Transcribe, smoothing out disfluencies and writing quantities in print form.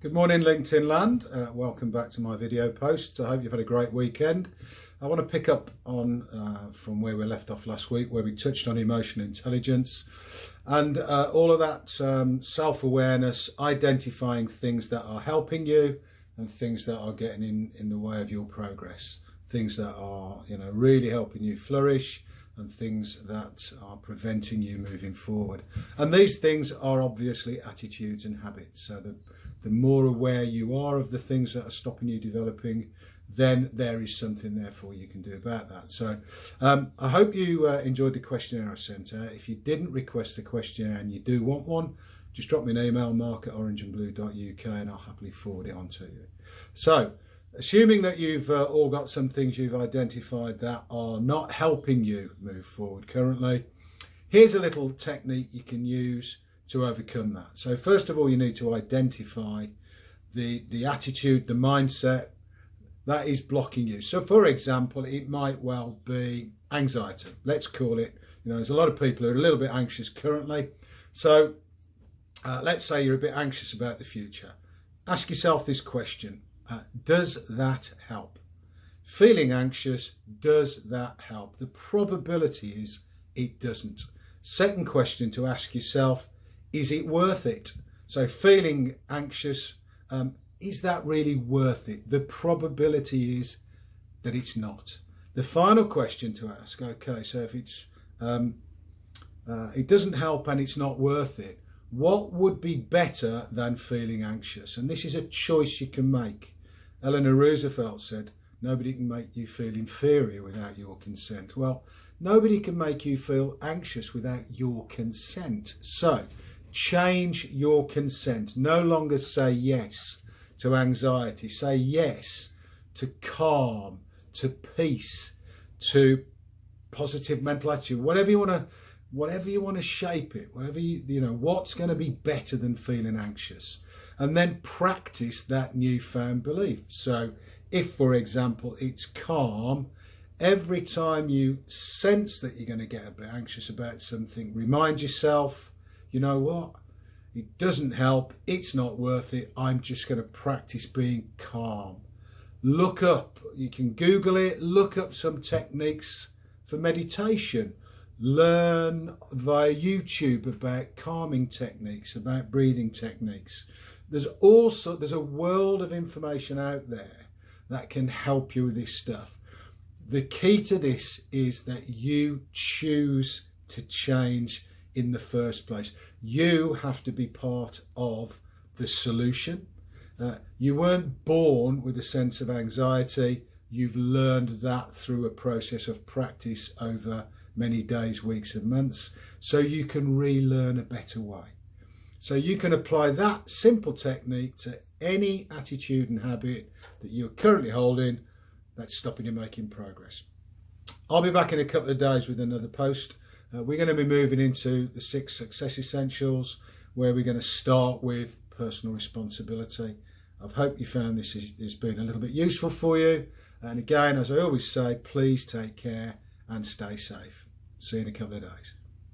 Good morning, LinkedIn land. Welcome back to my video post. I hope you've had a great weekend. I want to pick up on from where we left off last week, where we touched on emotional intelligence and all of that self-awareness, identifying things that are helping you and things that are getting in the way of your progress, things that are really helping you flourish and things that are preventing you moving forward. And these things are obviously attitudes and habits. So the more aware you are of the things that are stopping you developing, then there is something therefore you can do about that. So I hope you enjoyed the questionnaire I sent out. If you didn't request the questionnaire and you do want one, just drop me an email, mark@orangeandblue.uk, and I'll happily forward it on to you. So assuming that you've all got some things you've identified that are not helping you move forward currently, here's a little technique you can use to overcome that. So first of all, you need to identify the attitude, the mindset that is blocking you. So for example, it might well be anxiety. Let's call it, there's a lot of people who are a little bit anxious currently. So let's say you're a bit anxious about the future. Ask yourself this question. Does that help? Feeling anxious, does that help? The probability is it doesn't. Second question to ask yourself, is it worth it? So feeling anxious, is that really worth it? The probability is that it's not. The final question to ask, okay, so if it's it doesn't help and it's not worth it, what would be better than feeling anxious? And this is a choice you can make. Eleanor Roosevelt said, nobody can make you feel inferior without your consent. Well, nobody can make you feel anxious without your consent. So change your consent. No longer say yes to anxiety. Say yes to calm, to peace, to positive mental attitude. Whatever you want to shape it. Whatever what's going to be better than feeling anxious, and then practice that newfound belief. So, if for example it's calm, every time you sense that you're going to get a bit anxious about something, remind yourself, you know what? It doesn't help. It's not worth it. I'm just going to practice being calm. Look up, you can Google it, look up some techniques for meditation. Learn via YouTube about calming techniques, about breathing techniques. There's a world of information out there that can help you with this stuff. The key to this is that you choose to change in the first place. You have to be part of the solution. You weren't born with a sense of anxiety. You've learned that through a process of practice over many days, weeks and months, so you can relearn a better way. So you can apply that simple technique to any attitude and habit that you're currently holding that's stopping you making progress. I'll be back in a couple of days with another post. We're going to be moving into the 6 success essentials, where we're going to start with personal responsibility. I hope you found this has been a little bit useful for you. And again, as I always say, please take care and stay safe. See you in a couple of days.